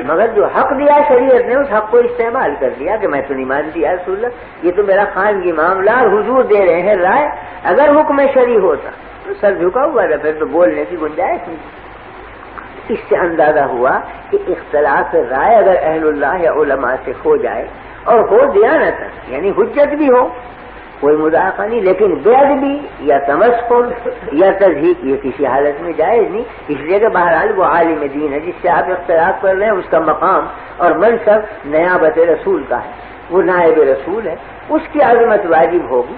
مگر جو حق دیا شریعت نے اس حق کو استعمال کر لیا کہ میں تو نہیں مانتی یا رسول اللہ، یہ تو میرا خانگی معاملہ، حضور دے رہے ہیں رائے، اگر حکم شرعی ہوتا تو سر جھکا ہوا تھا، پھر تو بولنے کی گنجائش نہیں۔ اس سے اندازہ ہوا کہ اختلاف رائے اگر اہل اللہ یا علماء سے ہو جائے اور ہو دیانت یعنی حجت بھی ہو، کوئی مذاق نہیں، لیکن بے ادبی یا تمسخر یا تضحیک یہ کسی حالت میں جائز نہیں، اس لیے کہ بہرحال وہ عالم دین ہے جس سے آپ اختلاف کر رہے ہیں، اس کا مقام اور منصب نیابت رسول کا ہے، وہ نائب رسول ہے، اس کی عظمت واجب ہوگی۔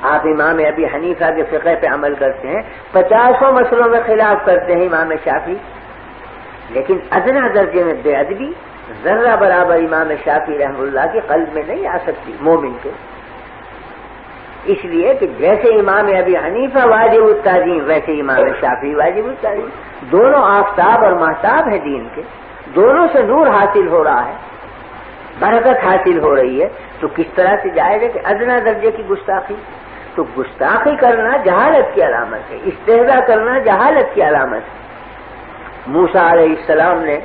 آپ امام ابی حنیفہ کے فقہ پہ عمل کرتے ہیں، 50 مسئلوں میں خلاف کرتے ہیں امام شافعی، لیکن ادنا درجے میں بے ادبی ذرہ برابر امام شافعی رحمہ اللہ کے قلب میں نہیں آ سکتی مومن کے، اس لیے کہ جیسے امام ابی حنیفہ واجب التعظیم ویسے امام شافعی واجب التعظیم، دونوں آفتاب اور مہتاب ہیں دین کے، دونوں سے نور حاصل ہو رہا ہے، برکت حاصل ہو رہی ہے، تو کس طرح سے جائز ہے کہ ادنا درجے کی گستاخی؟ تو گستاخی کرنا جہالت کی علامت ہے، استہزاء کرنا جہالت کی علامت ہے۔ موسیٰ علیہ السلام نے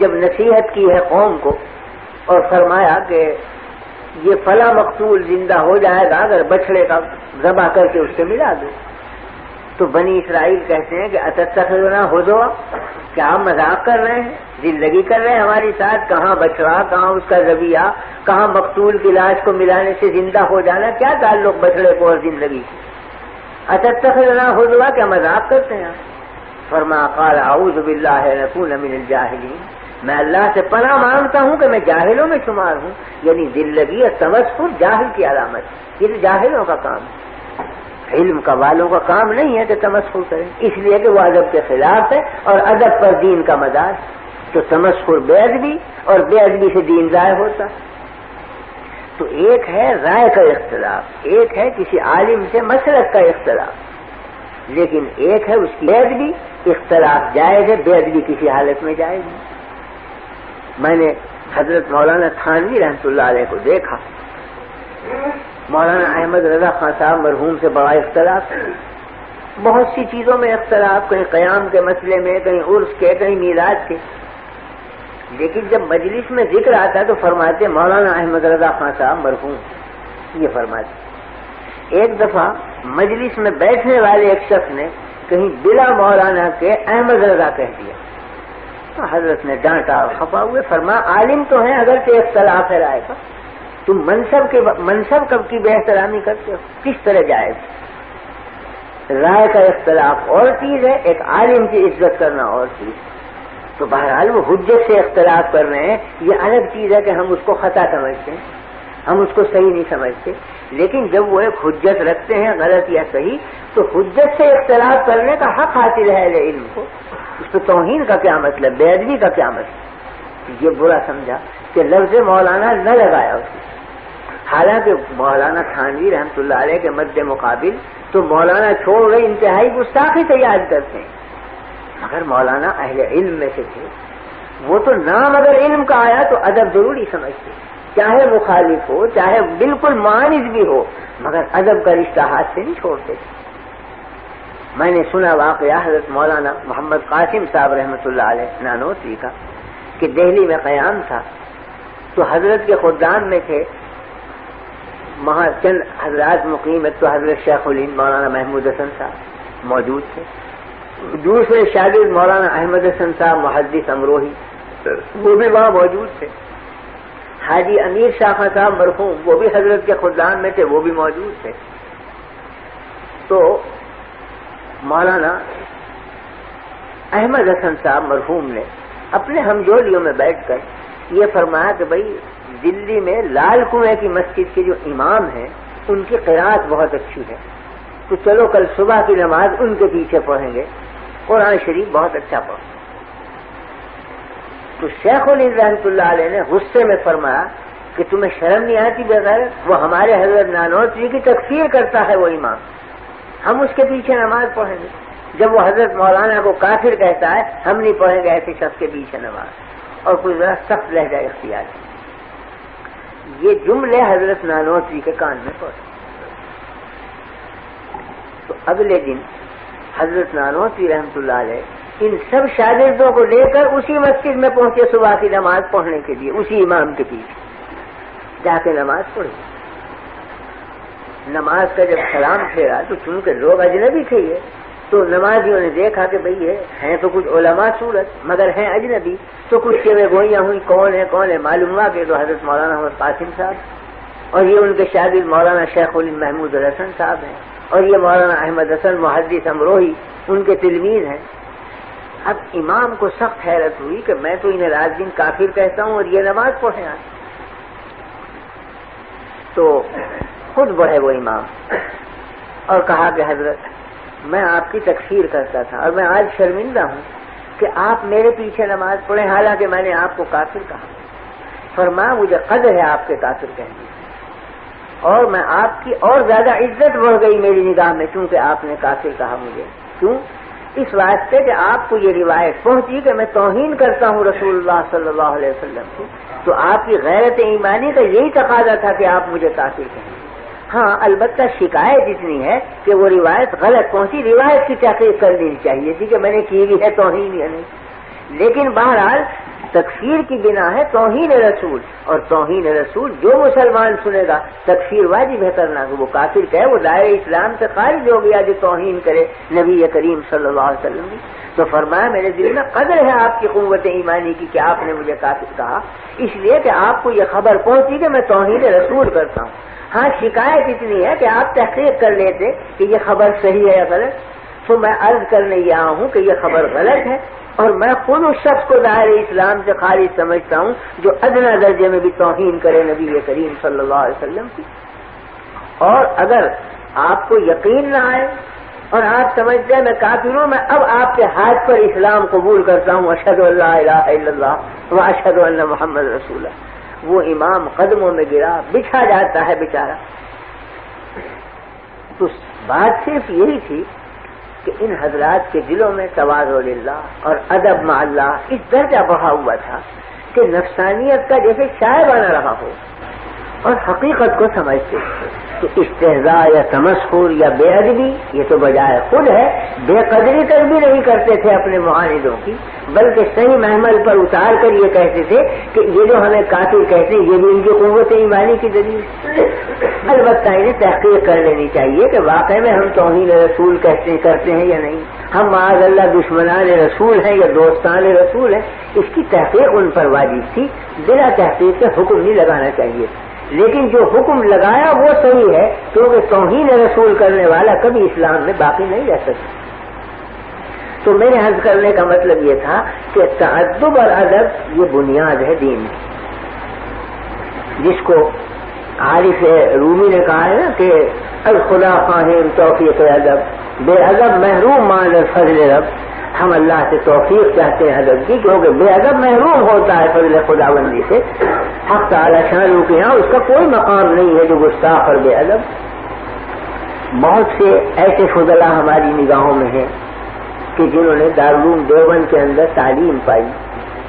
جب نصیحت کی ہے قوم کو اور فرمایا کہ یہ فلاں مقتول زندہ ہو جائے گا اگر بچڑے کا ذبح کر کے اس سے ملا دو، تو بنی اسرائیل کہتے ہیں کہ اتتخذنا ہزوا، کیا آپ مذاق کر رہے ہیں، زندگی کر رہے ہیں ہمارے ساتھ، کہاں بچڑا، کہاں اس کا ذبیحہ، کہاں مقتول کی لاش کو ملانے سے زندہ ہو جانا، کیا تعلق بچڑے کو اور زندگی سے؟ اتتخذنا ہزوا، کیا مذاق کرتے ہیں؟ فرمایا قال اعوذ باللہ ان اکون من الجاہلین، میں اللہ سے پناہ مانگتا ہوں کہ میں جاہلوں میں شمار ہوں، یعنی دلگی اور تمسخر جاہل کی علامت، یہ تو جاہلوں کا کام ہے، علم کا والوں کا کام نہیں ہے کہ تمسخر کریں، اس لیے کہ وہ ادب کے خلاف ہے اور ادب پر دین کا مدار، تو تمسخر بے ادبی اور بے ادبی سے دین ضائع ہوتا۔ تو ایک ہے رائے کا اختلاف، ایک ہے کسی عالم سے مسلک کا اختلاف، لیکن ایک ہے اس کی بے ادبی، اختلاف جائز ہے، بے ادبی کسی حالت میں جائز نہیں۔ میں نے حضرت مولانا تھانوی رحمۃ اللہ علیہ کو دیکھا، مولانا احمد رضا خان صاحب مرحوم سے بڑا اختلاف، بہت سی چیزوں میں اختلاف، کہیں قیام کے مسئلے میں، کہیں عرس کے، کہیں میلاد کے، لیکن جب مجلس میں ذکر آتا تو فرماتے مولانا احمد رضا خان صاحب مرحوم، یہ فرماتے۔ ایک دفعہ مجلس میں بیٹھنے والے ایک شخص نے کہیں بلا مولانا کے احمد رضا کہہ دیا، تو حضرت نے ڈانٹا اور خفا ہوئے، فرمایا عالم تو ہیں اگرچہ اختلاف ہے رائے کا، تم منصب کب کی بے احترامی کرتے ہو، کس طرح جائز؟ رائے کا اختلاف اور چیز ہے، ایک عالم کی عزت کرنا اور چیز، تو بہرحال وہ حجت سے اختلاف کر رہے ہیں، یہ الگ چیز ہے کہ ہم اس کو خطا سمجھتے ہیں، ہم اس کو صحیح نہیں سمجھتے، لیکن جب وہ ایک حجت رکھتے ہیں غلط یا صحیح، تو حجت سے اختلاف کرنے کا حق حاصل ہے علم کو، اس پہ توہین کا کیا مطلب، بے ادبی کا کیا مطلب؟ یہ برا سمجھا کہ لفظ مولانا نہ لگایا اس نے، حالانکہ مولانا تھانوی رحمۃ اللہ علیہ کے مد مقابل تو مولانا چھوڑ گئے انتہائی گستاخی سے یاد کرتے ہیں، مگر مولانا اہل علم میں سے تھے، وہ تو نام اگر علم کا آیا تو ادب ضروری سمجھتے، چاہے مخالف ہو چاہے بالکل معاند بھی ہو، مگر ادب کا رشتہ ہاتھ سے نہیں چھوڑتے تھے۔ میں نے سنا واقعہ حضرت مولانا محمد قاسم صاحب رحمۃ اللہ علیہ نانوتوی کا کہ دہلی میں قیام تھا تو حضرت کے خدام میں تھے وہاں چند حضرات مقیم، ایک تو حضرت شیخ الہند مولانا محمود حسن صاحب موجود تھے، دوسرے شاگرد مولانا احمد حسن صاحب محدث امروہی وہ بھی وہاں موجود تھے، حاجی امیر شاہ خان صاحب مرحوم وہ بھی حضرت کے خدام میں تھے، وہ بھی موجود تھے۔ تو مولانا احمد حسن صاحب مرحوم نے اپنے ہمجولیوں میں بیٹھ کر یہ فرمایا کہ بھائی دلی میں لال کنویں کی مسجد کے جو امام ہیں ان کی قرات بہت اچھی ہے، تو چلو کل صبح کی نماز ان کے پیچھے پڑھیں گے، قرآن شریف بہت اچھا پڑھیں۔ تو شیخ الہند رحمۃ اللہ علیہ نے غصے میں فرمایا کہ تمہیں شرم نہیں آتی بغیر، وہ ہمارے حضرت نانوتوی کی تکفیر کرتا ہے وہ امام، ہم اس کے پیچھے نماز پڑھیں گے، جب وہ حضرت مولانا کو کافر کہتا ہے ہم نہیں پڑھیں گے ایسے شخص کے پیچھے نماز، اور کوئی ذرا سخت لہجہ اختیار کیا۔ یہ جملے حضرت نانوتوی کے کان میں پڑے، تو اگلے دن حضرت نانوتوی رحمۃ اللہ علیہ ان سب شاگردوں کو لے کر اسی مسجد میں پہنچے صبح کی نماز پڑھنے کے لیے، اسی امام کے پیچھے جا کے نماز پڑھی۔ نماز کا جب سلام پھیرا تو چونکہ لوگ اجنبی تھے یہ، تو نمازیوں نے دیکھا کہ بھئی یہ ہیں تو کچھ علماء صورت مگر ہیں اجنبی، تو کچھ چوے گوئیاں ہوئی کون ہے معلوم ہوا کہ تو حضرت مولانا احمد قاسم صاحب اور یہ ان کے شاگرد مولانا شیخ الہند محمود الحسن صاحب ہیں، اور یہ مولانا احمد حسن محدث امروہی ان کے تلمیذ ہیں۔ اب امام کو سخت حیرت ہوئی کہ میں تو انہیں رات دن کافر کہتا ہوں اور یہ نماز پڑھے آئے، تو خود بڑھے وہ امام اور کہا کہ حضرت میں آپ کی تکفیر کرتا تھا اور میں آج شرمندہ ہوں کہ آپ میرے پیچھے نماز پڑھیں، حالانکہ میں نے آپ کو کافر کہا۔ فرمایا مجھے قدر ہے آپ کے کافر کہنے سے، اور میں آپ کی اور زیادہ عزت بڑھ گئی میری نگاہ میں چونکہ آپ نے کافر کہا مجھے۔ کیوں؟ اس واسطے کہ آپ کو یہ روایت پہنچی کہ میں توہین کرتا ہوں رسول اللہ صلی اللہ علیہ وسلم کی، تو آپ کی غیرت ایمانی کا یہی تقاضا تھا کہ آپ مجھے کافر کہیں۔ ہاں البتہ شکایت اتنی ہے کہ وہ روایت غلط پہنچی، روایت کی تحقیق کر لینی چاہیے تھی کہ میں نے کی بھی ہے توہین یا نہیں، لیکن بہرحال تکفیر کی بنا ہے توہین رسول، اور توہین رسول جو مسلمان سنے گا تکفیر واجب ہے کرنا، کہ وہ کافر کہے وہ دائرہ اسلام سے خارج ہو گیا جو توہین کرے نبی کریم صلی اللہ علیہ وسلم کی۔ تو فرمایا میرے دل میں قدر ہے آپ کی قوت ایمانی کی کہ آپ نے مجھے کافر کہا، اس لیے کہ آپ کو یہ خبر پہنچی کہ میں توہین رسول کرتا ہوں۔ ہاں شکایت اتنی ہے کہ آپ تحقیق کر لیتے کہ یہ خبر صحیح ہے یا غلط، تو میں عرض کرنے یہ آیا ہوں کہ یہ خبر غلط ہے، اور میں خود اس شخص کو دائرہ اسلام سے خارج سمجھتا ہوں جو ادنا درجے میں بھی توہین کرے نبی کریم صلی اللہ علیہ وسلم کی۔ اور اگر آپ کو یقین نہ آئے اور آپ سمجھتے ہیں میں کافر ہوں، میں اب آپ کے ہاتھ پر اسلام قبول کرتا ہوں، اشہد ان لا الہ الا اللہ و اشہد ان محمد رسول اللہ۔ وہ امام قدموں میں گرا، بچھا جاتا ہے بیچارہ۔ تو بات صرف یہی تھی کہ ان حضرات کے دلوں میں تواضع للہ اور ادب مع اللہ اس درجہ بڑھا ہوا تھا کہ نفسانیت کا جیسے شائع بنا رہا ہو اور حقیقت کو سمجھتے تو استہزاء یا تمسخر یا بے ادبی یہ تو بجائے خود ہے، بے قدری تک بھی نہیں کرتے تھے اپنے معاندوں کی، بلکہ صحیح محمل پر اتار کر یہ کہتے تھے کہ یہ جو ہمیں کافر کہتے ہیں یہ بھی ان کی قوت ایمانی کی دلیل۔ البتہ انہیں تحقیق کر لینی چاہیے کہ واقعی میں ہم توہین رسول کرتے ہیں یا نہیں، ہم معاذ اللہ دشمنان رسول ہیں یا دوستان رسول ہیں، اس کی تحقیق ان پر واجب تھی، بلا تحقیق کے حکم نہیں لگانا چاہیے۔ لیکن جو حکم لگایا وہ صحیح ہے کیونکہ توہین رسول کرنے والا کبھی اسلام میں باقی نہیں رہ سکتا۔ تو میرے عرض کرنے کا مطلب یہ تھا کہ تعدب اور ادب یہ بنیاد ہے دین کی، جس کو عارف رومی نے کہا ہے نا کہ الخدا خواہم توفیق ادب، بے ادب محروم مان فضل رب۔ ہم اللہ سے توفیق چاہتے ہیں ادب کی، کیونکہ بے ادب محروم ہوتا ہے فضل خداوندی سے۔ حق تعالی شانہ کے یہاں اس کا کوئی مقام نہیں ہے جو گستاخ اور بے ادب۔ بہت سے ایسے فضلاء ہماری نگاہوں میں ہیں کہ جنہوں نے دارالعلوم دیوبند کے اندر تعلیم پائی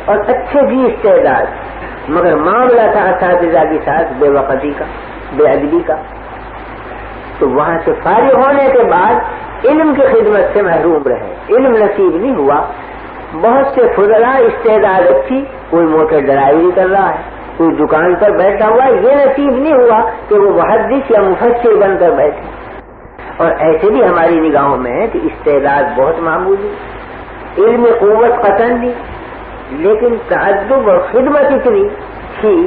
اور اچھے بھی استعداد، مگر معاملہ تھا اساتذہ کے ساتھ بے وقتی کا، بے ادبی کا، تو وہاں سے فارغ ہونے کے بعد علم کی خدمت سے محروم رہے، علم نصیب نہیں ہوا۔ بہت سے فضلاء استعداد اچھی، کوئی موٹر ڈرائیوری کر رہا ہے، کوئی دکان پر بیٹھا ہوا ہے، یہ نصیب نہیں ہوا کہ وہ محدث یا مفسر بن کر بیٹھے۔ اور ایسے بھی ہماری نگاہوں میں ہے کہ استعداد بہت معمولی، علم قوت قطن دی، لیکن تعدب اور خدمت اتنی تھی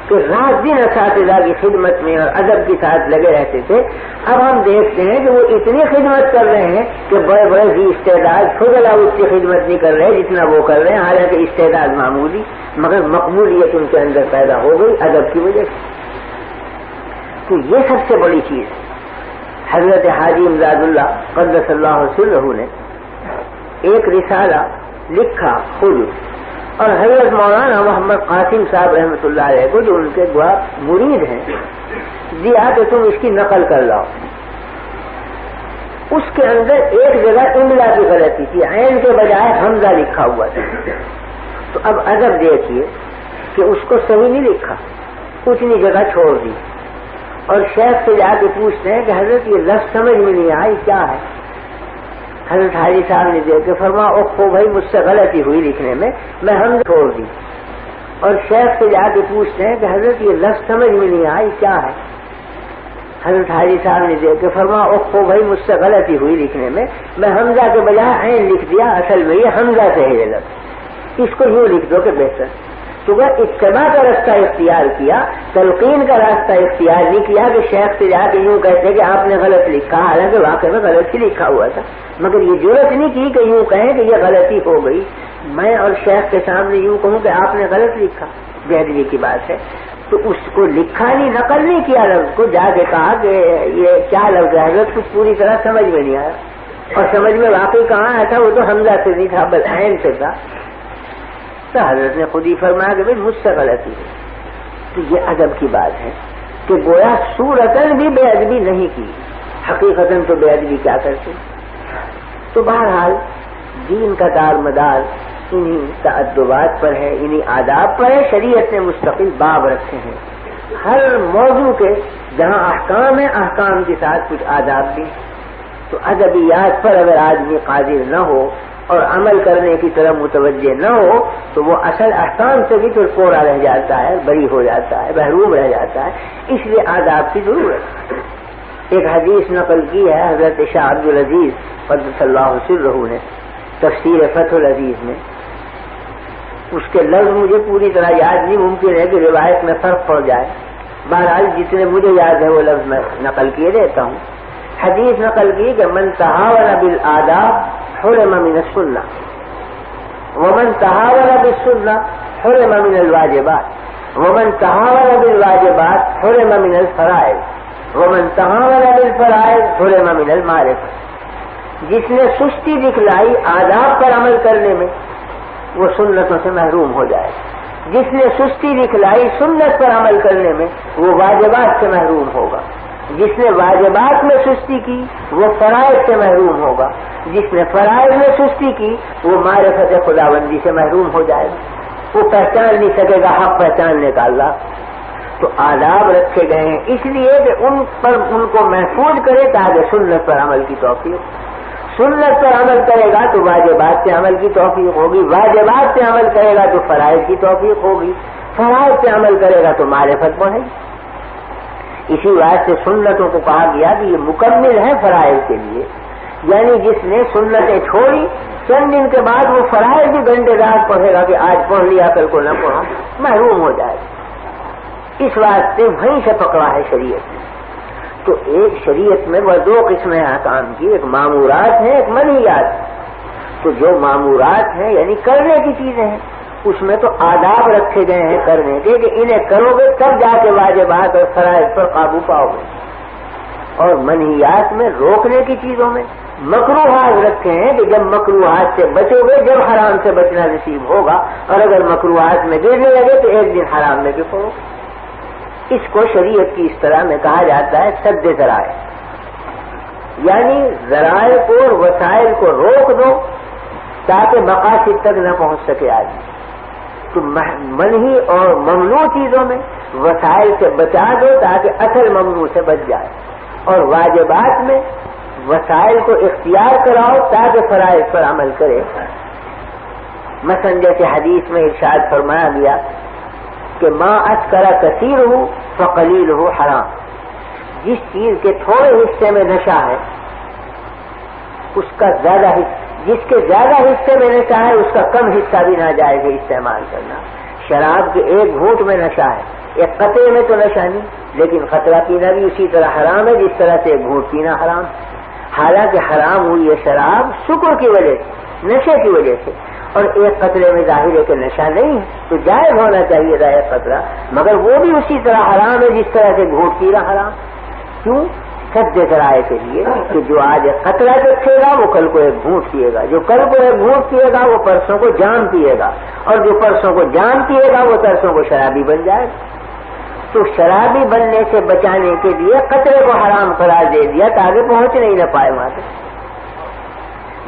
کہ رات دن اساتذہ کی خدمت میں اور ادب کے ساتھ لگے رہتے تھے۔ اب ہم دیکھتے ہیں کہ وہ اتنی خدمت کر رہے ہیں کہ بڑے بڑے ذی استعداد فضلاء اس کی خدمت نہیں کر رہے جتنا وہ کر رہے ہیں، حالانکہ استعداد معمولی مگر مقبولیت ان کے اندر پیدا ہو گئی ادب کی وجہ سے۔ تو یہ سب سے بڑی چیز ہے۔ حضرت حاجی امداد اللہ قدس اللہ سرہ نے ایک رسالہ لکھا خود، اور حضرت مولانا محمد قاسم صاحب رحمۃ اللہ علیہ کو جو ان کے مرید ہیں دیا کہ تم اس کی نقل کر لاؤ۔ اس کے اندر ایک جگہ املا کی غلطی تھی، عین کے بجائے حمزہ لکھا ہوا تھا۔ تو اب ادب دیکھیے کہ اس کو صحیح نہیں لکھا، اتنی جگہ چھوڑ دی، اور شیخ سے جا کے پوچھتے ہیں کہ حضرت یہ لفظ سمجھ میں نہیں آئی کیا ہے؟ حضرت حاجی صاحب نے دیکھ کے فرمایا اوہ بھائی مجھ سے غلطی ہوئی لکھنے میں ہم چھوڑ دی. اور شیخ سے جا کے پوچھتے ہیں کہ حضرت یہ لفظ سمجھ میں نہیں آئی کیا ہے. حضرت حاجی صاحب نے دیکھ کے فرمایا اوہ بھائی مجھ سے غلطی ہوئی لکھنے میں حمزہ کے بجائے عین لکھ دیا، اصل میں یہ حمزہ سے ہے یہ لفظ، اس کو یوں لکھ دو کہ بہتر. تو وہ اتباع کا راستہ اختیار کیا، تلقین کا راستہ اختیار نہیں کیا کہ شیخ سے جا کے یوں کہتے کہ آپ نے غلط لکھا، حالانکہ واقعی میں غلط ہی لکھا ہوا تھا، مگر یہ ضرورت نہیں کی کہ یوں کہیں کہ یہ غلطی ہو گئی. میں اور شیخ کے سامنے یوں کہوں کہ آپ نے غلط لکھا، بے ادبی کی بات ہے. تو اس کو لکھا نہیں، نقل نہیں کیا لفظ کو، جا کے کہا کہ یہ کیا لفظ ہے حضرت، کچھ پوری طرح سمجھ میں نہیں آیا. اور سمجھ میں واقعی کہاں آیا تھا، وہ تو حمزہ سے نہیں تھا بس عین سے تھا. تو حضرت نے خود ہی فرمایا کہ بھائی مجھ سے غلطی ہے. تو یہ ادب کی بات ہے کہ گویا صورتاً بھی بے ادبی نہیں کی، حقیقتاً تو بے ادبی کیا کرتے. تو بہرحال دین کا دار مدار انہی تعدبات پر ہے، انہی آداب پر ہے. شریعت نے مستقل باب رکھے ہیں ہر موضوع کے، جہاں احکام ہے احکام کے ساتھ کچھ آداب بھی. تو ادبیات پر اگر آدمی قادر نہ ہو اور عمل کرنے کی طرف متوجہ نہ ہو تو وہ اصل احکام سے بھی پھر کوڑا رہ جاتا ہے، بری ہو جاتا ہے، محروم رہ جاتا ہے. اس لیے آداب کی ضرورت. ایک حدیث نقل کی ہے حضرت شاہ عبد العزیز قدس اللہ سرہ نے تفسیر فتح العزیز میں. اس کے لفظ مجھے پوری طرح یاد نہیں، ممکن ہے کہ روایت میں فرق پڑ جائے. بہرحال جتنے مجھے یاد ہے وہ لفظ میں نقل کیے دیتا ہوں. حدیث نقل کی کہ من تہاون بالآداب حرم من السنہ ومن تہاون بالسنہ حرم من الواجبات ومن تہاون بالواجبات حرم من الفرائض ومن تہاون بالفرائض حرم من المعرفہ. جس نے سستی دکھلائی آداب پر عمل کرنے میں وہ سنتوں سے محروم ہو جائے. جس نے سستی دکھلائی سنت پر عمل کرنے میں وہ واجبات سے محروم ہوگا. جس نے واجبات میں سستی کی وہ فرائض سے محروم ہوگا. جس نے فرائض میں سستی کی وہ معرفت خداوندی سے محروم ہو جائے گا. وہ پہچان نہیں سکے گا حق پہچاننے کا اللہ. تو آداب رکھے گئے ہیں اس لیے کہ ان کو محفوظ کرے تاکہ سنت پر عمل کی توفیق. سنت پر عمل کرے گا تو واجبات سے عمل کی توفیق ہوگی، واجبات سے عمل کرے گا تو فرائض کی توفیق ہوگی، فرائض سے عمل کرے گا تو معرفت بڑھے گی. اسی واسطے سنتوں کو کہا گیا کہ یہ مکمل ہے فرائض کے لیے. یعنی جس نے سنتیں چھوڑی چند دن کے بعد وہ فرائض بھی گھنٹے رات پڑھے گا کہ آج پڑھ لیا کل کو نہ پڑھا، محروم ہو جائے گا. اس واسطے وہیں سے پکڑا ہے شریعت نے. تو ایک شریعت میں وہ دو قسمیں احکام کی، ایک معمورات ہیں ایک منہیات. تو جو معمورات ہیں یعنی کرنے کی چیزیں ہیں اس میں تو آداب رکھے گئے ہیں کرنے کے کہ انہیں کرو گے تب جا کے واجبات اور فرائض پر قابو پاؤ گے. اور منہیات میں روکنے کی چیزوں میں مکروہات رکھے ہیں کہ جب مکروہات سے بچو گے جب حرام سے بچنا نصیب ہوگا، اور اگر مکروہات میں گرنے لگے تو ایک دن حرام میں گرو. اس کو شریعت کی اس طرح میں کہا جاتا ہے سد ذرائع. یعنی ذرائع کو اور وسائل کو روک دو تاکہ مقاصد تک نہ پہنچ سکے آدمی. تو منہی اور ممنوع چیزوں میں وسائل سے بچا دو تاکہ اصل ممنوع سے بچ جائے، اور واجبات میں وسائل کو اختیار کراؤ تاکہ فرائض پر عمل کرے. مثلا جیسے حدیث میں ارشاد فرمایا گیا کہ ما اسکر کثیر ہو فقلیل ہو حرام. جس چیز کے تھوڑے حصے میں نشہ ہے اس کا زیادہ جس کے زیادہ حصے میں نشہ ہے اس کا کم حصہ بھی ناجائز ہے استعمال کرنا. شراب کے ایک گھونٹ میں نشہ ہے، ایک قطرے میں تو نشہ نہیں، لیکن قطرہ پینا بھی اسی طرح حرام ہے جس طرح سے ایک گھونٹ پینا حرام. حالانکہ حرام ہوئی ہے شراب شکر کی وجہ سے، نشے کی وجہ سے، اور ایک قطرے میں ظاہر ہے کہ نشہ نہیں ہے تو جائز ہونا چاہیے تھا ایک قطرہ، مگر وہ بھی اسی طرح حرام ہے جس طرح سے گھونٹ پینا حرام. کیوں؟ سد ذرائع کے لیے کہ جو آج ایک قطرہ رکھے گا وہ کل کو ایک گھونٹ پیے گا، جو کل کو ایک گھونٹ پیے گا وہ پرسوں کو جام پیے گا، اور جو پرسوں کو جام پیے گا وہ ترسوں کو شرابی بن جائے گا. تو شرابی بننے سے بچانے کے لیے قطرے کو حرام قرار دے دیا تاکہ پہنچ نہیں نہ پائے وہاں سے.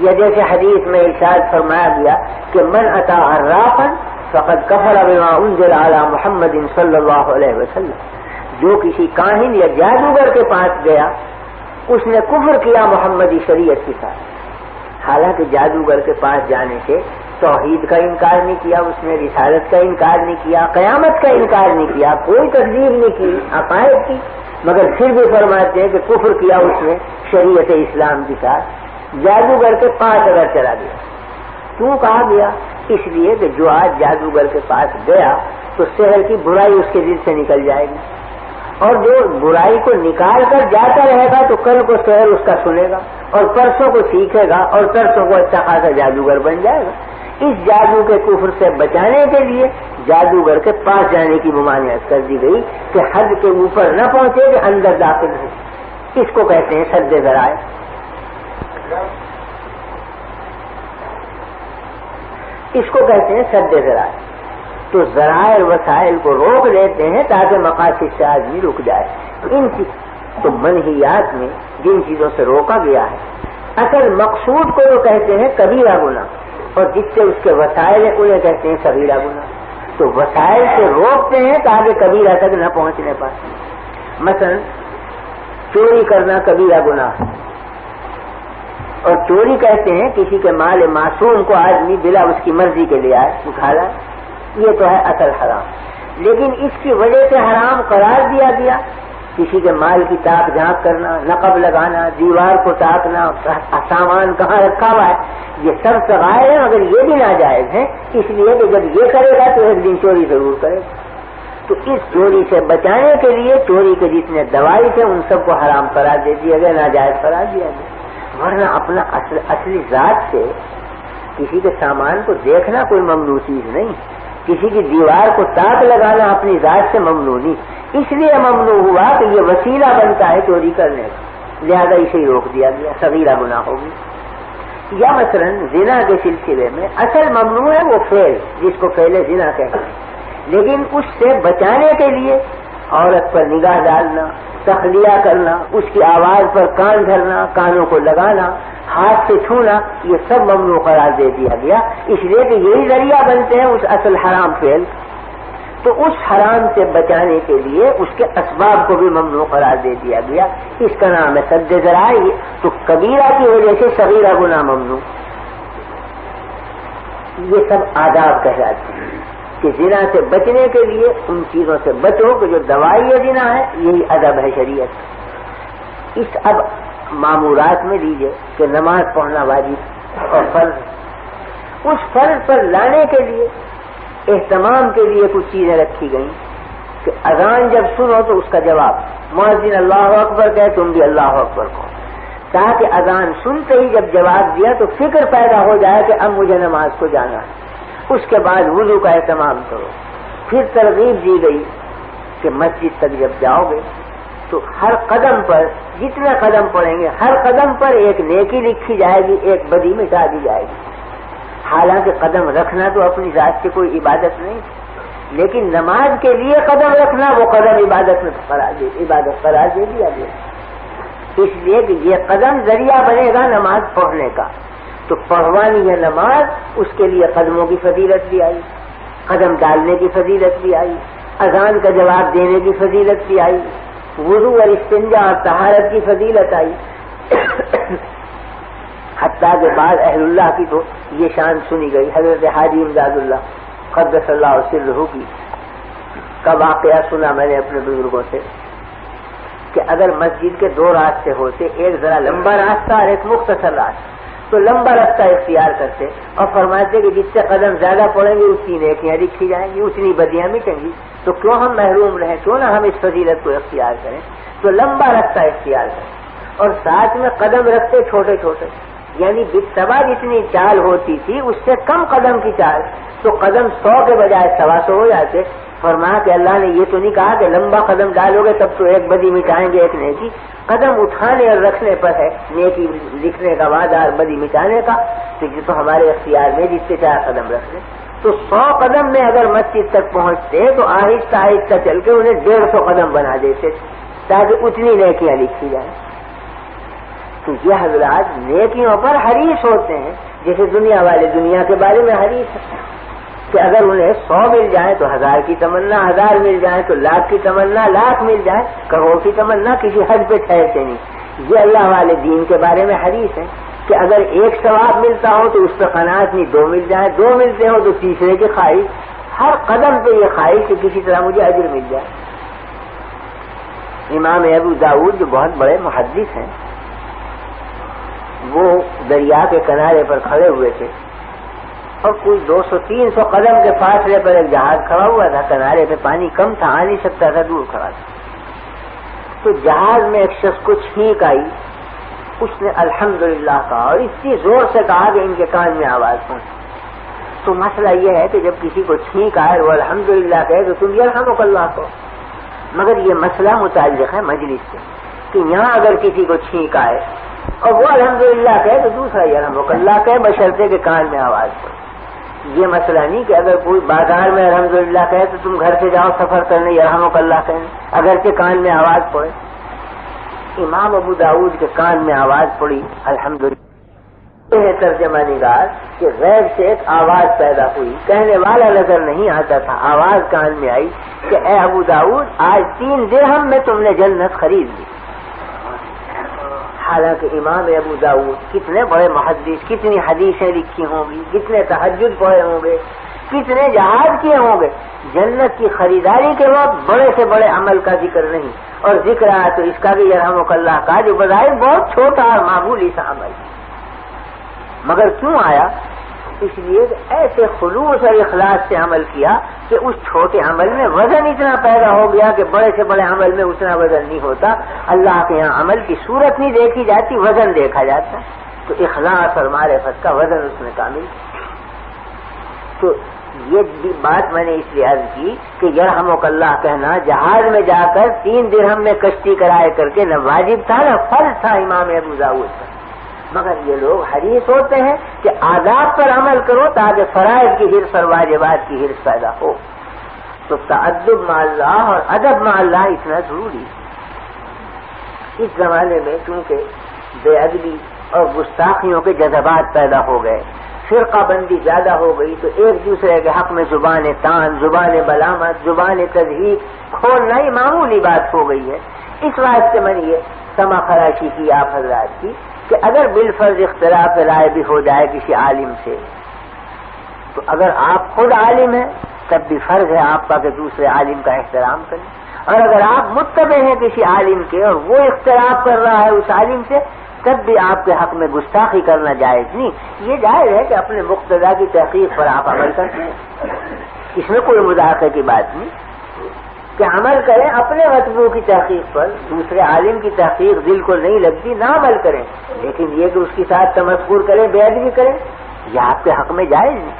یا جیسے حدیث میں ارشاد فرمایا گیا کہ من اتی عرافا فقد کفر بما انزل علی محمد صلی اللہ علیہ وسلم. جو کسی کاہن یا جادوگر کے پاس گیا اس نے کفر کیا محمدی شریعت کے ساتھ. حالانکہ جادوگر کے پاس جانے سے توحید کا انکار نہیں کیا اس نے، رسالت کا انکار نہیں کیا، قیامت کا انکار نہیں کیا، کوئی تکذیب نہیں کی عقائد کی، مگر پھر بھی فرماتے ہیں کہ کفر کیا اس نے شریعت اسلام کے ساتھ۔ جادوگر کے پاس اگر چلا گیا، کیوں کہا گیا؟ اس لیے کہ جو آج جادوگر کے پاس گیا تو سحر کی برائی اس کے دل سے نکل جائے گی، اور جو برائی کو نکال کر جاتا رہے گا تو کل کو سحر اس کا سنے گا اور پرسوں کو سیکھے گا اور پرسوں کو اچھا خاصا جادوگر بن جائے گا۔ اس جادو کے کفر سے بچانے کے لیے جادوگر کے پاس جانے کی ممانعت کر دی گئی کہ حد کے اوپر نہ پہنچے کہ اندر داخل ہو۔ اس کو کہتے ہیں سد ذرائع۔ اس کو کہتے ہیں سد ذرائع۔ تو ذرائع وسائل کو روک دیتے ہیں تاکہ مقاصد سے آدمی رک جائے۔ ان تو منہیات میں جن چیزوں سے روکا گیا ہے اصل مقصود کو وہ کہتے ہیں کبیرہ گناہ، اور جس سے اس کے وسائل ہیں انہیں کہتے ہیں صغیرہ گناہ۔ تو وسائل سے روکتے ہیں تاکہ کبیرہ تک نہ پہنچنے پائے۔ مثلا چوری کرنا کبیرہ گناہ ہے، اور چوری کہتے ہیں کسی کے مال معصوم کو آدمی بلا اس کی مرضی کے لیے آئے اٹھا لائے، یہ تو ہے اصل حرام، لیکن اس کی وجہ سے حرام قرار دیا گیا۔ کسی کے مال کی تاک جھانک کرنا، نقب لگانا، دیوار کو تاکنا، سامان کہاں رکھا ہوا ہے، یہ سب صغائر ہیں، مگر یہ بھی ناجائز ہیں، اس لیے کہ جب یہ کرے گا تو ایک دن چوری ضرور کرے گا۔ تو اس چوری سے بچانے کے لیے چوری کے جتنے دوائی تھے ان سب کو حرام قرار دے دیا گیا، ناجائز قرار دیا گیا۔ ورنہ اپنا اصلی ذات سے کسی کے سامان کو دیکھنا کوئی ممنوع چیز نہیں، کسی کی دیوار کو تاک لگانا اپنی ذات سے ممنوع نہیں، اس لیے ممنوع ہوا کہ یہ وسیلہ بنتا ہے چوری کرنے کا، لہذا اسے ہی روک دیا گیا، صغیرہ گناہ ہوگی۔ یا مثلا زنا کے سلسلے میں اصل ممنوع ہے وہ فعل جس کو فعل زنا کہتے ہیں، لیکن اس سے بچانے کے لیے عورت پر نگاہ ڈالنا، تخلیہ کرنا، اس کی آواز پر کان دھرنا، کانوں کو لگانا، ہاتھ سے چھونا، یہ سب ممنوع قرار دے دیا گیا، اس لیے کہ یہی ذریعہ بنتے ہیں اس اصل حرام فعل۔ تو اس حرام سے بچانے کے لیے اس کے اسباب کو بھی ممنوع قرار دے دیا گیا، اس کا نام ہے سد ذرائع۔ تو کبیرہ کی وجہ سے صغیرہ گناہ ممنوع، یہ سب آداب کہلاتے ہیں کہ زنا سے بچنے کے لیے ان چیزوں سے بچو کہ جو دوائی زنا ہے، یہی ادب ہے شریعت۔ اس اب معمورات میں لیجئے کہ نماز پڑھنا واجب اور فرض، اس فرض پر لانے کے لیے اہتمام کے لیے کچھ چیزیں رکھی گئیں کہ اذان جب سنو تو اس کا جواب، مؤذن اللہ اکبر کہے تم بھی اللہ اکبر کہو، تاکہ اذان سنتے ہی جب جواب دیا تو فکر پیدا ہو جائے کہ اب مجھے نماز کو جانا ہے۔ اس کے بعد وضو کا اہتمام کرو۔ پھر ترغیب دی گئی کہ مسجد تک جب جاؤ گے تو ہر قدم پر جتنے قدم پڑیں گے ہر قدم پر ایک نیکی لکھی جائے گی، ایک بدی مٹا دی جائے گی۔ حالانکہ قدم رکھنا تو اپنی ذات سے کوئی عبادت نہیں، لیکن نماز کے لیے قدم رکھنا وہ قدم عبادت میں عبادت قرار دے دیا گیا، اس لیے کہ یہ قدم ذریعہ بنے گا نماز پڑھنے کا۔ تو پڑھوانی ہے نماز، اس کے لیے قدموں کی فضیلت بھی آئی، قدم ڈالنے کی فضیلت بھی آئی، اذان کا جواب دینے کی فضیلت بھی آئی، وضو اور استنجا اور طہارت کی فضیلت آئی۔ حتیٰ کہ بعض اہل اللہ کی تو یہ شان سنی گئی، حضرت حاجی امداد اللہ قدس اللہ سرہ کی کا واقعہ سنا میں نے اپنے بزرگوں سے کہ اگر مسجد کے دو راستے ہوتے، ایک ذرا لمبا راستہ اور ایک مختصر راستہ، تو لمبا راستہ اختیار کرتے اور فرماتے کہ جس سے قدم زیادہ پڑیں گے اتنی نیکیاں لکھی جائیں گی، اتنی بدیاں مٹیں گی، تو کیوں ہم محروم رہیں، کیوں نہ ہم اس فضیلت کو اختیار کریں، تو لمبا راستہ اختیار کریں اور ساتھ میں قدم رکھتے چھوٹے چھوٹے، یعنی بالتبع جتنی چال ہوتی تھی اس سے کم قدم کی چال، تو قدم 100 کے بجائے 125 ہو جاتے۔ فرمایا کہ اللہ نے یہ تو نہیں کہا کہ لمبا قدم ڈالو گے تب تو ایک بدی مٹائیں گے ایک نیکی، قدم اٹھانے اور رکھنے پر ہے نیکی لکھنے کا وعدہ اور بدی مٹانے کا، تو یہ تو ہمارے اختیار میں جس سے چاہے قدم رکھ لیں۔ تو 100 قدم میں اگر مسجد تک پہنچتے تو آہستہ آہستہ چل کے انہیں 150 قدم بنا دیتے تاکہ اتنی نیکیاں لکھی جائیں۔ تو یہ حضرات نیکیوں پر حریص ہوتے ہیں، جیسے دنیا والے دنیا کے بارے میں حریص ہیں کہ اگر انہیں 100 مل جائے تو 1000 کی تمنا، 1000 مل جائے تو لاکھ کی تمنا، لاکھ مل جائے کروڑ کی تمنا، کسی حد پہ ٹھہرتے نہیں۔ یہ اللہ والے دین کے بارے میں حریص ہیں کہ اگر ایک ثواب ملتا ہو تو اس پہ قناعت نہیں، 2 مل جائے، 2 ملتے ہو تو تیسرے کی خواہش، ہر قدم پہ یہ خواہش کہ کسی طرح مجھے اجر مل جائے۔ امام ابو داؤد جو بہت بڑے محدث ہیں، وہ دریا کے کنارے پر کھڑے ہوئے تھے اور کوئی 200-300 قدم کے فاصلے پر ایک جہاز کھڑا ہوا تھا، کنارے پہ پانی کم تھا، آ نہیں سکتا تھا، دور کھڑا تھا۔ تو جہاز میں ایک شخص کو چھینک آئی، اس نے الحمدللہ کہا اور اتنی زور سے کہا کہ ان کے کان میں آواز پہنچی۔ تو مسئلہ یہ ہے کہ جب کسی کو چھینک آئے وہ الحمدللہ کہے تو تم یرحمک اللہ کو، مگر یہ مسئلہ متعلق ہے مجلس سے کہ یہاں اگر کسی کو چھینک آئے اور وہ الحمدللہ کہے تو دوسرا یرحمک اللہ کہے، بشرطے کے کان میں آواز پڑے۔ یہ مسئلہ نہیں کہ اگر کوئی بازار میں الحمدللہ کہے تو تم گھر سے جاؤ سفر کرنے یرحمک اللہ کہنے، اگرچہ کان میں آواز پڑے۔ امام ابو داؤد کے کان میں آواز پڑی الحمدللہ۔ یہ ترجمہ نگار کہ غیب سے ایک آواز پیدا ہوئی، کہنے والا نظر نہیں آتا تھا، آواز کان میں آئی کہ اے ابو داؤد، آج 3 درہم میں تم نے جنت خرید لی۔ حالانکہ امام ابو داؤد کتنے بڑے محدث، کتنی حدیثیں لکھی ہوں گی، کتنے تہجد پڑھے ہوں گے، کتنے جہاد کیے ہوں گے، جنت کی خریداری کے وقت بڑے سے بڑے عمل کا ذکر نہیں، اور ذکر آیا تو اس کا بھی یرحمک اللہ کا، جو بظاہر بہت چھوٹا اور معمولی سا عمل، مگر کیوں آیا؟ اس لیے کہ ایسے خلوص اور اخلاص سے عمل کیا کہ اس چھوٹے عمل میں وزن اتنا پیدا ہو گیا کہ بڑے سے بڑے عمل میں اتنا وزن نہیں ہوتا۔ اللہ کے یہاں عمل کی صورت نہیں دیکھی جاتی، وزن دیکھا جاتا، تو اخلاص اور معرفت کا وزن اس میں کامل۔ تو یہ بات میں نے اس لیے عرض کی کہ یرحمک اللہ کہنا جہاز میں جا کر 3 درہم میں کشتی کرائے کر کے نہ واجب تھا نہ فرض تھا امام ابو داؤد پر، مگر یہ لوگ حریص ہوتے ہیں کہ آداب پر عمل کرو تاکہ فرائض کی حرص اور واجبات کی حرص پیدا ہو۔ تو تعدب مع اللہ اور ادب مع اللہ اتنا ضروری ہے۔ اس زمانے میں چونکہ بے ادبی اور گستاخیوں کے جذبات پیدا ہو گئے، فرقہ بندی زیادہ ہو گئی، تو ایک دوسرے کے حق میں زبان طعن، زبان ملامت، زبان تضحیق کھولنا ہی معمولی بات ہو گئی ہے۔ اس واسطے میں نے یہ سما خراشی کی آپ حضرات کی کہ اگر بالفرض اختلاف رائے بھی ہو جائے کسی عالم سے، تو اگر آپ خود عالم ہیں تب بھی فرض ہے آپ کا کہ دوسرے عالم کا احترام کریں، اور اگر آپ متبع ہیں کسی عالم کے اور وہ اختلاف کر رہا ہے اس عالم سے، تب بھی آپ کے حق میں گستاخی کرنا جائز نہیں۔ یہ جائز ہے کہ اپنے مقتضا کی تحقیق پر آپ عمل کریں، اس میں کوئی مذاکرے کی بات نہیں کہ عمل کریں اپنے مطلوب کی تحقیق پر، دوسرے عالم کی تحقیق دل کو نہیں لگتی نہ عمل کریں، لیکن یہ کہ اس کے ساتھ تمسخر کریں، بے ادبی کریں، یہ آپ کے حق میں جائز نہیں۔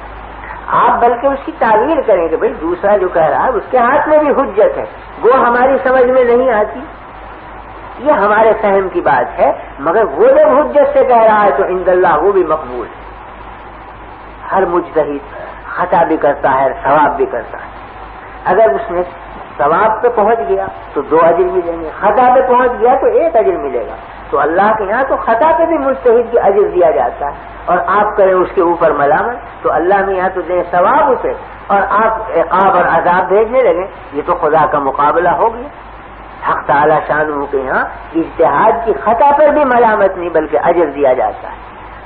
آپ بلکہ اس کی تعویل کریں کہ بھئی دوسرا جو کہہ رہا ہے اس کے ہاتھ میں بھی حجت ہے، وہ ہماری سمجھ میں نہیں آتی، یہ ہمارے فہم کی بات ہے، مگر وہ جب حجت سے کہہ رہا ہے تو عند اللہ وہ بھی مقبول ہے۔ ہر مجتہد خطا بھی کرتا ہے، ثواب بھی کرتا ہے، اگر اس نے ثواب پہ پہنچ گیا تو 2 اجر ملیں گے، خطا پہ پہنچ گیا تو 1 اجر ملے گا۔ تو اللہ کے یہاں تو خطا پہ بھی مجتہد کی اجر دیا جاتا ہے، اور آپ کریں اس کے اوپر ملامت تو اللہ میں یہاں تو دیں ثواب اسے، اور آپ عقاب اور عذاب بھیجنے لگیں، یہ تو خدا کا مقابلہ ہو گیا۔ حق تعالی شانہ کے یہاں اجتہاد کی خطا پر بھی ملامت نہیں بلکہ اجر دیا جاتا ہے۔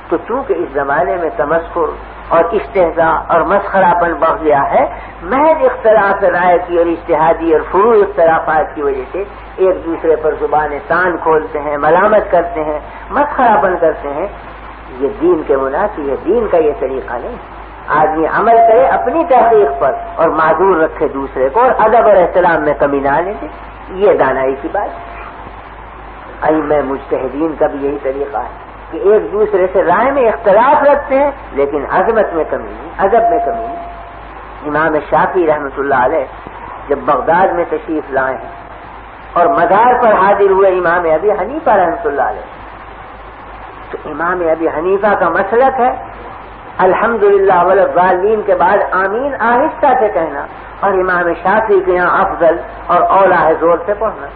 تو چونکہ اس زمانے میں تمسخر اور استہزاء اور مسخرہ پن بڑھ گیا ہے، محض اختلاف رائے کی اور اجتہادی اور فروع اختلافات کی وجہ سے ایک دوسرے پر زبان طعن کھولتے ہیں، ملامت کرتے ہیں، مسخرہ پن کرتے ہیں، یہ دین کے منافی ہے، دین کا یہ طریقہ نہیں۔ آدمی عمل کرے اپنی تحقیق پر اور معذور رکھے دوسرے کو، اور ادب اور احترام میں کمی نہ آنے دے، یہ دانائی کی بات ہے۔ ائمہ مجتہدین کا بھی یہی طریقہ ہے کہ ایک دوسرے سے رائے میں اختلاف رکھتے ہیں لیکن عظمت میں کمی نہیں، ادب میں کمی نہیں۔ امام شافعی رحمۃ اللہ علیہ جب بغداد میں تشریف لائے ہیں اور مزار پر حاضر ہوئے امام ابی حنیفہ رحمۃ اللہ علیہ، تو امام ابی حنیفہ کا مسلک ہے الحمدللہ والضالین کے بعد آمین آہستہ سے کہنا، اور امام شافعی کے یہاں افضل اور اولیٰ ہے زور سے پڑھنا۔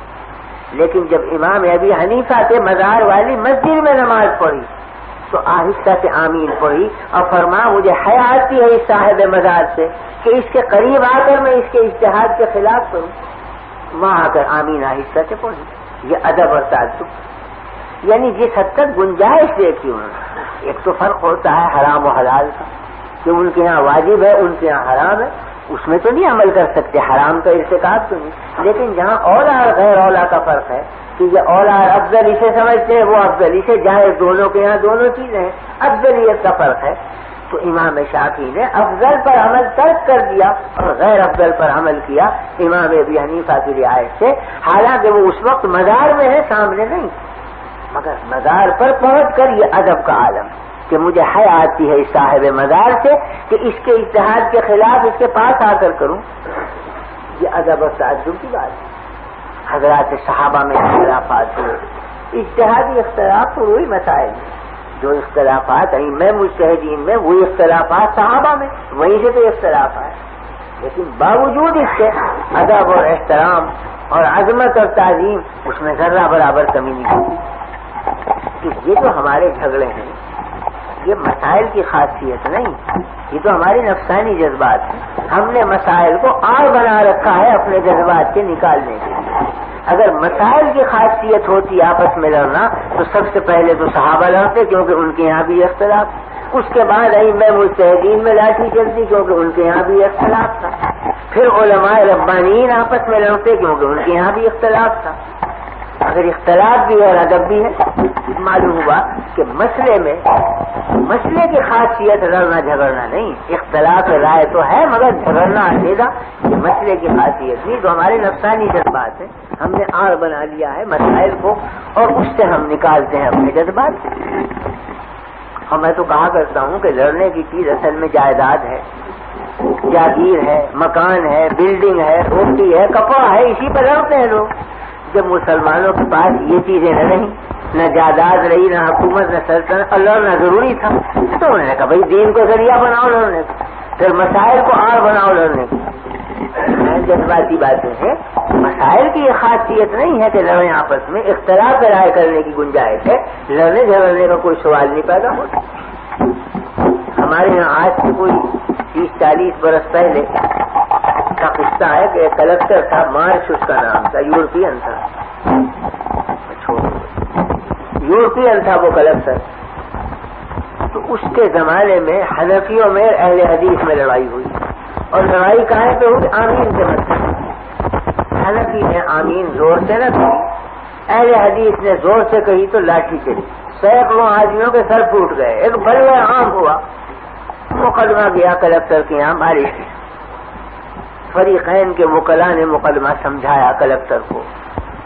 لیکن جب امام ابی حنیفہ کے مزار والی مسجد میں نماز پڑھی تو آہستہ سے آمین پڑھی، اور فرمایا مجھے حیا آتی ہے اس صاحب مزار سے کہ اس کے قریب آ کر میں اس کے اجتہاد کے خلاف کروں، وہاں آ کر آمین آہستہ سے پڑھی۔ یہ ادب اور تعدب۔ یعنی جس حد تک گنجائش دیکھی انہوں نے. ایک تو فرق ہوتا ہے حرام و حلال کا کہ ان کے یہاں واجب ہے ان کے یہاں حرام ہے، اس میں تو نہیں عمل کر سکتے، حرام کا ارتکاب تو نہیں. لیکن جہاں اولا اور غیر اولا کا فرق ہے کہ یہ اولا افضل اسے سمجھتے ہیں، وہ افضل اسے جائز، دونوں کے یہاں دونوں چیزیں ہیں، افضلیت کا فرق ہے. تو امام شافعی نے افضل پر عمل ترک کر دیا اور غیر افضل پر عمل کیا امام ابی حنیفہ کی رعایت سے، حالانکہ وہ اس وقت مزار میں ہے، سامنے نہیں، مگر مزار پر پہنچ کر یہ ادب کا عالم کہ مجھے حیا آتی ہے اس صاحب مزار سے کہ اس کے اجتہاد کے خلاف اس کے پاس آ کر کروں. یہ ادب اور تعجب کی بات ہے. حضرات صحابہ میں اختلافات ہوئے، اجتہادی اختلاف تو وہی مسائل ہیں جو اختلافات ائمہ مجتہدین میں، وہی اختلافات صحابہ میں، وہیں سے تو اختلاف ہے. لیکن باوجود اس کے ادب اور احترام اور عظمت اور تعظیم اس میں ذرہ برابر کمی نہیں ہوتی. کہ یہ جو ہمارے جھگڑے ہیں یہ مسائل کی خاصیت نہیں، یہ تو ہماری نفسانی جذبات ہیں. ہم نے مسائل کو آڑ بنا رکھا ہے اپنے جذبات کے نکالنے کے لیے. اگر مسائل کی خاصیت ہوتی آپس میں لڑنا تو سب سے پہلے تو صحابہ لڑتے کیونکہ ان کے یہاں بھی اختلاف، اس کے بعد ائمہ مجتہدین میں لاٹھی چلتی کیونکہ ان کے یہاں بھی اختلاف تھا، پھر علماء ربانیین آپس میں لڑتے کیونکہ ان کے یہاں بھی اختلاف تھا. اگر اختلاف بھی اور ادب بھی ہے، معلوم ہوا کہ مسئلے کی خاصیت لڑنا جھگڑنا نہیں. اختلاف رائے تو ہے مگر جھگڑنا علیحدہ یہ مسئلے کی خاصیت نہیں. تو ہمارے نفسانی جذبات ہیں، ہم نے آڑ بنا لیا ہے مسائل کو اور اس سے ہم نکالتے ہیں اپنے جذبات. اور میں تو کہا کرتا ہوں کہ لڑنے کی چیز اصل میں جائیداد ہے، جاگیر ہے، مکان ہے، بلڈنگ ہے، روٹی ہے، کپڑا ہے، اسی پر لڑتے ہیں لوگ. جب مسلمانوں کے پاس یہ چیزیں نہ رہیں، نہ جائیداد رہی، نہ حکومت، نہ سلطنت، اور لڑنا ضروری تھا تو انہوں نے کہا بھائی دین کو ذریعہ بناؤ لڑنے کو، پھر مسائل کو آڑ بناؤ لڑنے کو. جذباتی باتیں ہیں. مسائل کی یہ خاصیت نہیں ہے کہ لڑیں آپس میں، اختلاف رائے کرنے کی گنجائش ہے، لڑنے جھگڑنے کا کوئی سوال نہیں پیدا ہوتا. ہمارے یہاں آج سے کوئی 30-40 برس پہلے کا قصہ ہے کہ ایک کلکٹر تھا، مارش اس کا نام تھا، یورپین تھا وہ کلکٹر. تو اس کے زمانے میں حنفیوں میں اہل حدیث میں لڑائی ہوئی، اور لڑائی کہاں پہ ہوئی؟ آمین کے مسئلے. حنفی نے آمین زور سے نہ کہی، اہل حدیث نے زور سے کہی تو لاٹھی چلی، سینکڑوں آدمیوں کے سر ٹوٹ گئے، ایک بلوہ عام ہوا. مقدمہ گیا کلکٹر کے یہاں بارش کی. فریقین کے وکلاء نے مقدمہ سمجھایا کلکٹر کو،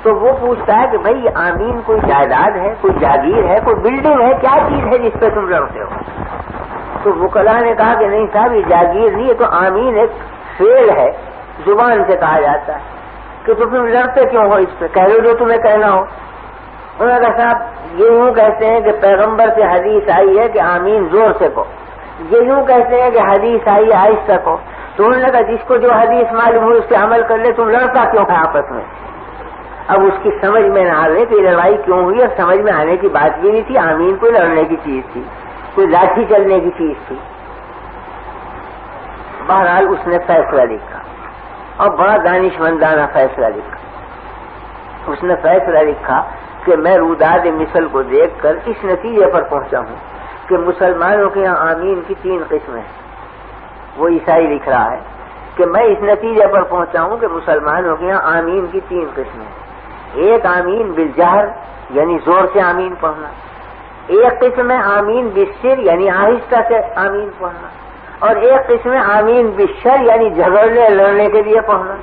تو وہ پوچھتا ہے کہ بھائی یہ آمین کوئی جائیداد ہے، کوئی جاگیر ہے، کوئی بلڈنگ ہے، کیا چیز ہے جس پہ تم لڑتے ہو؟ تو وکلاء نے کہا کہ نہیں صاحب یہ جاگیر نہیں، یہ تو آمین ایک فعل ہے، زبان سے کہا جاتا ہے. کہ تو تم لڑتے کیوں ہو اس پہ؟ کہہ لو جو تمہیں کہنا ہو. انہوں نے کہا صاحب یہ یوں کہتے ہیں کہ پیغمبر سے حدیث آئی ہے کہ آمین زور سے کہو، یہ یوں کہتے ہیں کہ حدیث آئی آہستہ کہو. تو انہوں نے کہا جس کو جو حدیث معلوم ہو اس پہ عمل کر لے، تم لڑتا کیوں ہے آپس میں؟ اب اس کی سمجھ میں نہ آ رہے کہ لڑائی کیوں ہوئی، اور سمجھ میں آنے کی بات یہ نہیں تھی آمین کوئی لڑنے کی چیز تھی، کوئی لاٹھی چلنے کی چیز تھی. بہرحال اس نے فیصلہ لکھا اور بڑا دانشمندانہ فیصلہ لکھا. اس نے فیصلہ لکھا کہ میں روداد مثل کو دیکھ کر اس نتیجے پر پہنچا ہوں کہ مسلمانوں کے یہاں آمین کی 3 قسمیں ہیں. وہ عیسائی لکھ رہا ہے کہ میں اس نتیجے پر پہنچا ہوں کہ مسلمانوں کے یہاں آمین کی 3 قسمیں ہیں. ایک آمین بالجہر یعنی زور سے آمین پڑھنا، ایک قسم ہے آمین بالسر یعنی آہستہ سے آمین پڑھنا، اور ایک قسم ہے آمین بالشر یعنی جھگڑنے لڑنے کے لیے پڑھنا.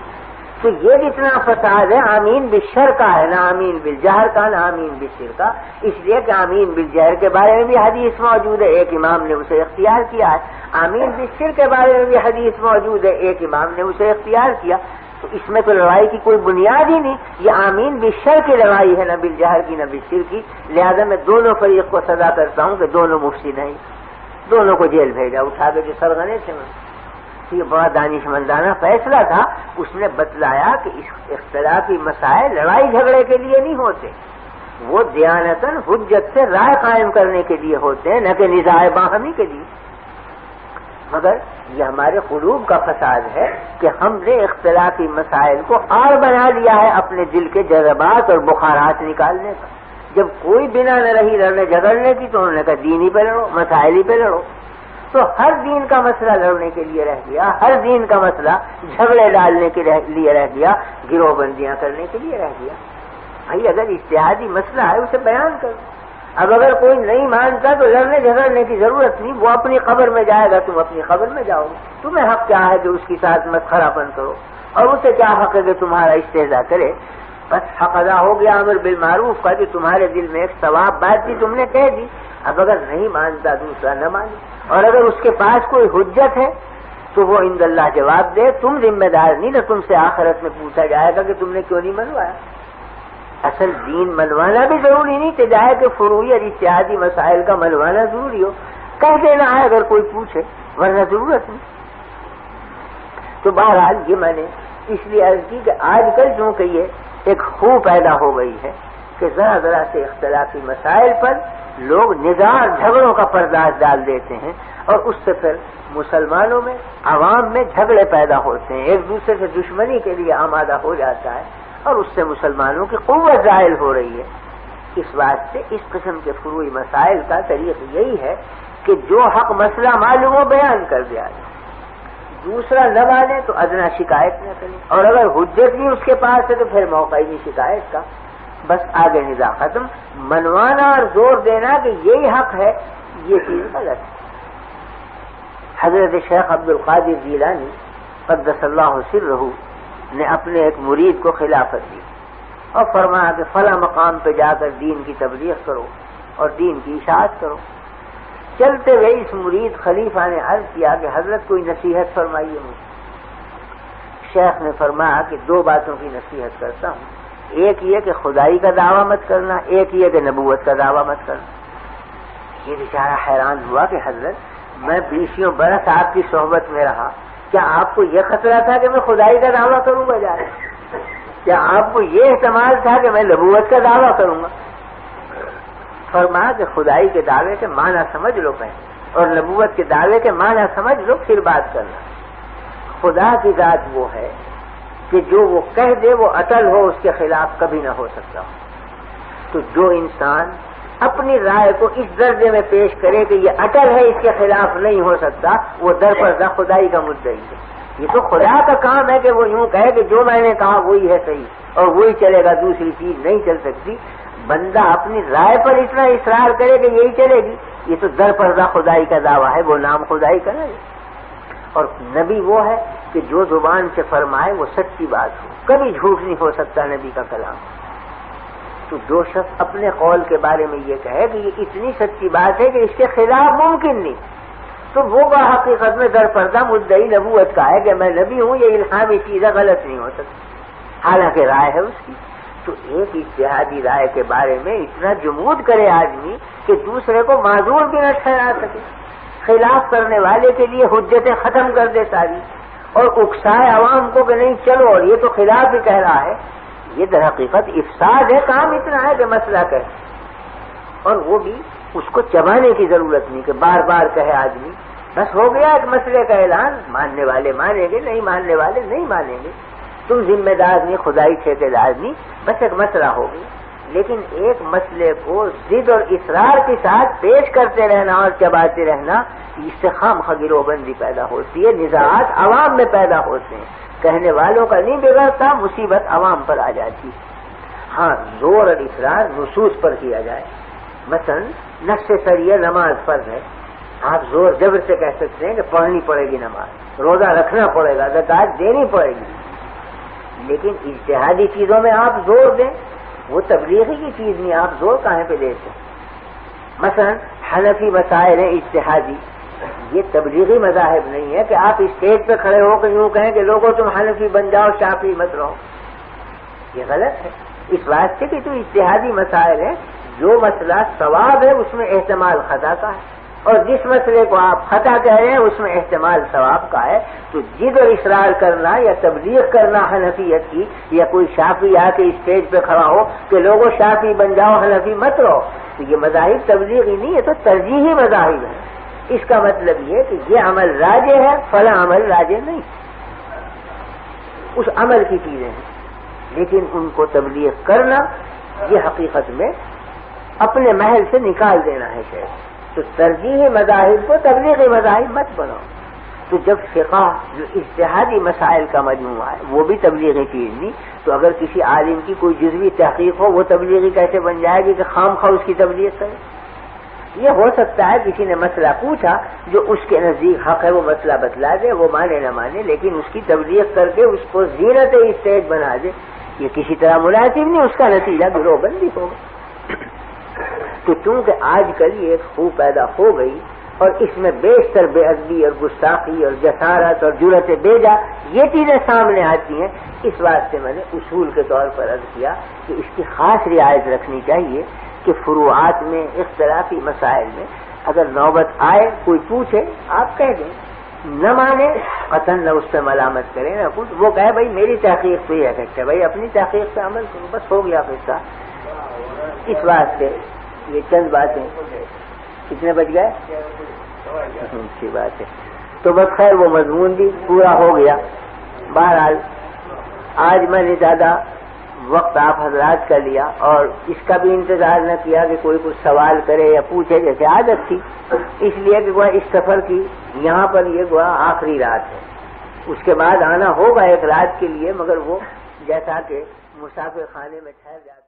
تو یہ جتنا فساد ہے آمین بالشر کا ہے، نہ آمین بالجہر کا، نہ آمین بالسر کا. اس لیے کہ آمین بالجہر کے بارے میں بھی حدیث موجود ہے، ایک امام نے اسے اختیار کیا ہے. آمین بالسر کے بارے میں بھی حدیث موجود ہے، ایک امام نے اسے اختیار کیا. تو اس میں تو لڑائی کی کوئی بنیاد ہی نہیں. یہ آمین بالشر کی لڑائی ہے، نہ بالجہر کی نہ بالسر کی. لہذا میں دونوں فریق کو سزا کرتا ہوں کہ دونوں مفسد ہیں، دونوں کو جیل بھیجا اٹھا کے جو سرغنے تھے. یہ بڑا دانشمندانہ فیصلہ تھا. اس نے بتلایا کہ اختلافی مسائل لڑائی جھگڑے کے لیے نہیں ہوتے، وہ دیانتاً حجت سے رائے قائم کرنے کے لیے ہوتے ہیں، نہ کہ نزاع باہمی کے لیے. مگر یہ ہمارے قلوب کا فساد ہے کہ ہم نے اختلافی مسائل کو آڑ بنا لیا ہے اپنے دل کے جذبات اور بخارات نکالنے کا. جب کوئی بنا نہ رہی لڑنے جھگڑنے کی تو انہوں نے کہا دین ہی پہ لڑو، مسائل ہی پہ لڑو. تو ہر دین کا مسئلہ لڑنے کے لیے رہ گیا، ہر دین کا مسئلہ جھگڑے ڈالنے کے لیے رہ گیا، گروہ بندیاں کرنے کے لیے رہ گیا. بھائی اگر اجتہادی مسئلہ ہے اسے بیان کرو. اب اگر کوئی نہیں مانتا تو لڑنے جھگڑنے کی ضرورت نہیں، وہ اپنی قبر میں جائے گا، تم اپنی قبر میں جاؤ گے. تمہیں حق کیا ہے جو اس کے ساتھ مسخرہ پن کرو، اور اسے کیا حق ہے کہ تمہارا استہزاء کرے. بس حق ادا ہو گیا امر بالمعروف کا کہ تمہارے دل میں ایک ثواب بات تھی، تم نے کہہ دی. اب اگر نہیں مانتا دوسرا نہ مانے، اور اگر اس کے پاس کوئی حجت ہے تو وہ عند اللہ جواب دے. تم ذمہ دار نہیں، نہ تم سے آخرت میں پوچھا جائے گا کہ تم نے کیوں نہیں منوایا. اصل دین منوانا بھی ضروری نہیں کہ جائے کہ فروعی اور اجتہادی مسائل کا منوانا ضروری ہو، کہہ دینا ہے اگر کوئی پوچھے، ورنہ ضرورت نہیں. تو بہرحال یہ میں نے اس لیے عرض کی کہ آج کل چونکہ یہ ایک خو پیدا ہو گئی ہے کہ ذرا ذرا سے اختلافی مسائل پر لوگ نزاع جھگڑوں کا پرداز ڈال دیتے ہیں، اور اس سے پھر مسلمانوں میں عوام میں جھگڑے پیدا ہوتے ہیں، ایک دوسرے سے دشمنی کے لیے آمادہ ہو جاتا ہے، اور اس سے مسلمانوں کی قوت ظاہر ہو رہی ہے. اس واسطے اس قسم کے فروعی مسائل کا طریق یہی ہے کہ جو حق مسئلہ معلوم ہو بیان کر دیا جائے، دوسرا نہ مانے تو ادنا شکایت نہ کرے، اور اگر حجت بھی اس کے پاس ہے تو پھر موقع ہی نہیں شکایت کا. بس آگے نزاع ختم. منوانا اور زور دینا کہ یہی حق ہے، یہ چیز غلط ہے. حضرت شیخ عبد القادر جیلانی قدس اللہ سرہ نے اپنے ایک مرید کو خلافت دی اور فرمایا کہ فلاں مقام پہ جا کر دین کی تبلیغ کرو اور دین کی اشاعت کرو. چلتے ہوئے اس مرید خلیفہ نے عرض کیا کہ حضرت کوئی نصیحت فرمائیے مجھے. شیخ نے فرمایا کہ دو باتوں کی نصیحت کرتا ہوں، ایک یہ کہ خدائی کا دعویٰ مت کرنا، ایک یہ کہ نبوت کا دعویٰ مت کرنا. یہ بیچارہ حیران ہوا کہ حضرت میں 20 برس آپ کی صحبت میں رہا، کیا آپ کو یہ خطرہ تھا کہ میں خدائی کا دعویٰ کروں گا جا رہا؟ کیا آپ کو یہ احتمال تھا کہ میں نبوت کا دعویٰ کروں گا؟ فرمایا کہ خدائی کے دعوے کے معنی سمجھ لو پہلے، اور نبوت کے دعوے کے معنی سمجھ لو پھر بات کرنا. خدا کی ذات وہ ہے کہ جو وہ کہہ دے وہ اٹل ہو، اس کے خلاف کبھی نہ ہو سکتا ہو. تو جو انسان اپنی رائے کو اس درجے میں پیش کرے کہ یہ اٹل ہے، اس کے خلاف نہیں ہو سکتا، وہ درپردہ خدائی کا مدعی ہے. یہ تو خدا کا کام ہے کہ وہ یوں کہے کہ جو میں نے کہا وہی ہے صحیح اور وہی چلے گا، دوسری چیز نہیں چل سکتی. بندہ اپنی رائے پر اتنا اصرار کرے کہ یہی چلے گی، یہ تو درپردہ خدائی کا دعویٰ ہے، وہ نام خدائی کا نہیں. اور نبی وہ ہے کہ جو زبان سے فرمائے وہ سچی بات ہو، کبھی جھوٹ نہیں ہو سکتا نبی کا کلام. تو جو شخص اپنے قول کے بارے میں یہ کہے کہ یہ اتنی سچی بات ہے کہ اس کے خلاف ممکن نہیں، تو وہ حقیقت میں درپردہ مدعی نبوت کا ہے کہ میں نبی ہوں، یہ الہامی چیزیں غلط نہیں ہو سکتی، حالانکہ رائے ہے اس کی. تو ایک اجتہادی رائے کے بارے میں اتنا جمود کرے آدمی کہ دوسرے کو معذور بھی نہ ٹھہرا سکے، خلاف کرنے والے کے لیے حجتیں ختم کر دے ساری، اور اکسائے عوام کو کہ نہیں چلو اور یہ تو خلاف ہی کہہ رہا ہے. یہ در حقیقت افساد ہے. کام اتنا ہے کہ مسئلہ کہے، اور وہ بھی اس کو چبانے کی ضرورت نہیں کہ بار بار کہے آدمی. بس ہو گیا ایک مسئلے کا اعلان، ماننے والے مانیں گے، نہیں ماننے والے نہیں مانیں گے. تم ذمہ دار نہیں، خدائی ٹھیکے دار نہیں، بس ایک مسئلہ ہو گیا. لیکن ایک مسئلے کو ضد اور اصرار کے ساتھ پیش کرتے رہنا اور چباتے رہنا، اس سے خواہ گروہ بندی پیدا ہوتی ہے، نزاعات عوام میں پیدا ہوتے ہیں. کہنے والوں کا نہیں بگڑتا، مصیبت عوام پر آ جاتی. ہاں زور اور اصرار نصوص پر کیا جائے. مثلا نفس سریہ نماز فرض ہے، آپ زور جبر سے کہہ سکتے ہیں کہ پڑھنی پڑے گی نماز، روزہ رکھنا پڑے گا، زکات دینی پڑے گی. لیکن اجتہادی چیزوں میں آپ زور دیں، وہ تبلیغی کی چیز نہیں، آپ زور کہاں پہ دیتے ہیں. مثلا حنفی مسائل ہیں اجتہادی، یہ تبلیغی مذاہب نہیں ہے کہ آپ اسٹیج پہ کھڑے ہو کر یوں کہیں کہ لوگوں تم حنفی بن جاؤ، شافعی مت رہو. یہ غلط ہے. اس واسطے کہ تو اجتہادی مسائل ہیں، جو مسئلہ ثواب ہے اس میں احتمال خطا کا ہے، اور جس مسئلے کو آپ خطا کہہ رہے ہیں اس میں احتمال ثواب کا ہے. تو جد اور اصرار کرنا یا تبلیغ کرنا حنفیت کی، یا کوئی شافعی آ کے اسٹیج پہ کھڑا ہو کہ لوگوں شافعی بن جاؤ حنفی مت رہو، تو یہ مذاہب تبلیغی نہیں، یہ تو ترجیحی مذاہب ہے. اس کا مطلب یہ کہ یہ عمل راجح ہے، فلاں عمل راجح نہیں. اس عمل کی چیزیں ہیں، لیکن ان کو تبلیغ کرنا یہ حقیقت میں اپنے محل سے نکال دینا ہے شیخ. تو ترجیحی مذاہب کو تبلیغی مذاہب مت بناؤ. تو جب فقہ جو اجتہادی مسائل کا مجموعہ ہے وہ بھی تبلیغی چیز نہیں، تو اگر کسی عالم کی کوئی جزوی تحقیق ہو وہ تبلیغی کیسے بن جائے گی کہ خام خواہ اس کی تبلیغ کرے؟ یہ ہو سکتا ہے کسی نے مسئلہ پوچھا جو اس کے نزدیک حق ہے وہ مسئلہ بتلا دے، وہ مانے نہ مانے، لیکن اس کی تبلیغ کر کے اس کو زینت اسٹیج بنا دے، یہ کسی طرح مناسب نہیں، اس کا نتیجہ گروہ بندی ہوگا. تو چونکہ آج کل یہ ایک خو پیدا ہو گئی اور اس میں بیشتر بے ادبی اور گستاخی اور جسارت اور جرأت بیجا یہ چیزیں سامنے آتی ہیں، اس واسطے میں نے اصول کے طور پر عرض کیا کہ اس کی خاص رعایت رکھنی چاہیے کہ فروعات میں اختلافی مسائل میں اگر نوبت آئے کوئی پوچھے آپ کہہ دیں، نہ مانے قطعاً نہ اس پہ ملامت کریں نہ کچھ، وہ کہے بھائی میری تحقیق پہ یہ افیکٹ ہے، بھائی اپنی تحقیق پہ عمل کرو، بس ہو گیا قصہ. اس واسطے یہ چند باتیں. کتنے بج گئے؟ اچھی بات ہے. تو بس خیر وہ مضمون بھی پورا ہو گیا. بہرحال آج میں نے زیادہ وقت آپ حضرات کا لیا اور اس کا بھی انتظار نہ کیا کہ کوئی کچھ سوال کرے یا پوچھے جیسے عادت تھی، اس لیے کہ وہ اس سفر کی یہاں پر یہ گویا آخری رات ہے. اس کے بعد آنا ہوگا ایک رات کے لیے، مگر وہ جیسا کہ مسافر خانے میں ٹھہر جاتا